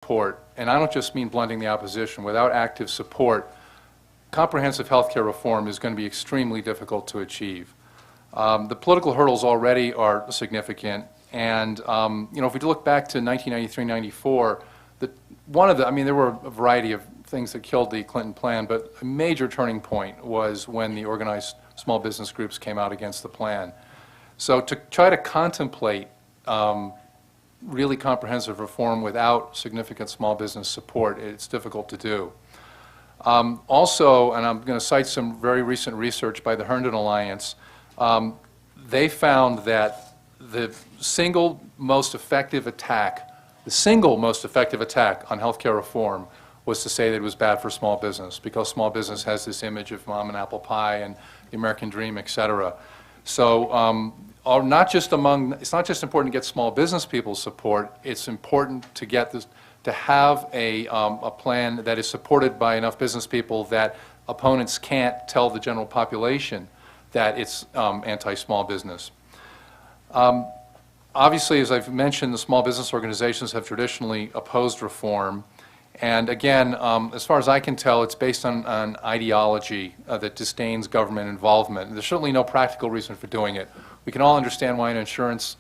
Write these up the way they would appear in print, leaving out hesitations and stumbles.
support, and I don't just mean blending the opposition, without active support, comprehensive health care reform is going to be extremely difficult to achieve. The political hurdles already are significant, and if we look back to 1993-94, there were a variety of things that killed the Clinton plan, but a major turning point was when the organized small business groups came out against the plan. So to try to contemplate really comprehensive reform without significant small business support, it's difficult to do. Also, and I'm going to cite some very recent research by the Herndon Alliance, they found that the single most effective attack on healthcare reform was to say that it was bad for small business, because small business has this image of mom and apple pie and the American dream, et cetera. So it's not just important to get small business people's support, it's important to get this, to have a plan that is supported by enough business people that opponents can't tell the general population that it's anti-small business. Obviously, as I've mentioned, the small business organizations have traditionally opposed reform. And again, as far as I can tell, it's based on ideology that disdains government involvement. There's certainly no practical reason for doing it. We can all understand why an insurance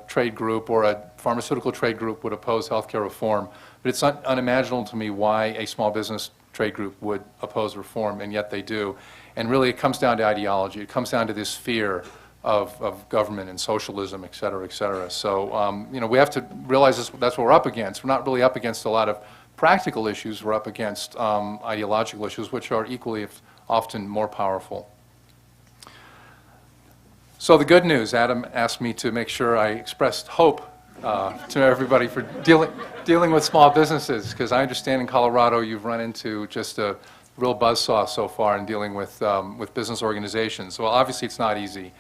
trade group or a pharmaceutical trade group would oppose healthcare reform, but it's unimaginable to me why a small business trade group would oppose reform, and yet they do. And really, it comes down to ideology. It comes down to this fear of government and socialism, et cetera, et cetera. So, we have to realize that's what we're up against. We're not really up against a lot of practical issues. We're up against ideological issues, which are equally, if often, more powerful. So the good news, Adam asked me to make sure I expressed hope to everybody for dealing with small businesses, because I understand in Colorado you've run into just a real buzzsaw so far in dealing with business organizations. Well, obviously it's not easy,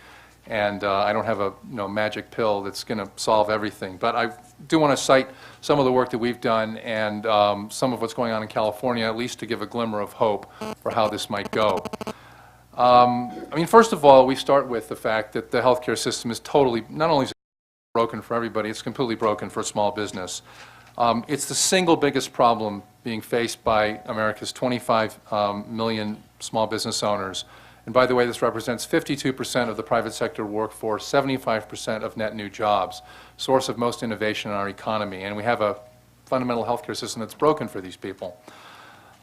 and I don't have a magic pill that's going to solve everything. But I do want to cite some of the work that we've done and some of what's going on in California, at least to give a glimmer of hope for how this might go. First of all, we start with the fact that the healthcare system is totally, not only is it broken for everybody, it's completely broken for small business. It's the single biggest problem being faced by America's 25 million small business owners. And by the way, this represents 52% of the private sector workforce, 75% of net new jobs, source of most innovation in our economy. And we have a fundamental healthcare system that's broken for these people.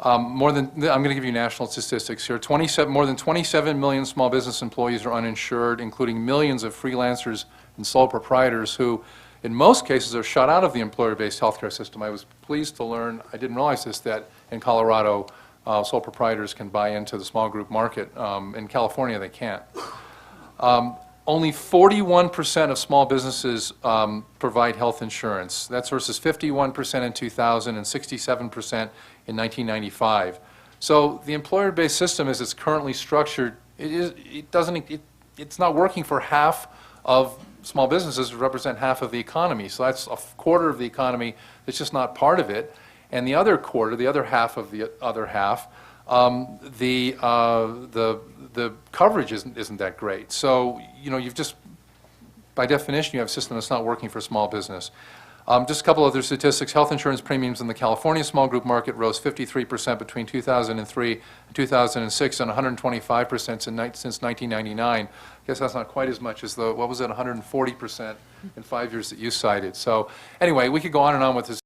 I'm going to give you national statistics here. More than 27 million small business employees are uninsured, including millions of freelancers and sole proprietors who, in most cases, are shut out of the employer-based healthcare system. I was pleased to learn, I didn't realize this, that in Colorado, sole proprietors can buy into the small group market. In California, they can't. Only 41% of small businesses provide health insurance. That's versus 51% in 2000 and 67% in 1995. So the employer-based system, as it's currently structured, it's not working for half of small businesses, which represent half of the economy. So that's a quarter of the economy that's just not part of it. And the other quarter, the other half of the other half, the coverage isn't that great. So, you've just, by definition, you have a system that's not working for small business. Just a couple other statistics. Health insurance premiums in the California small group market rose 53% between 2003 and 2006 and 125% since 1999. I guess that's not quite as much as the, 140% in 5 years that you cited. So anyway, we could go on and on with this.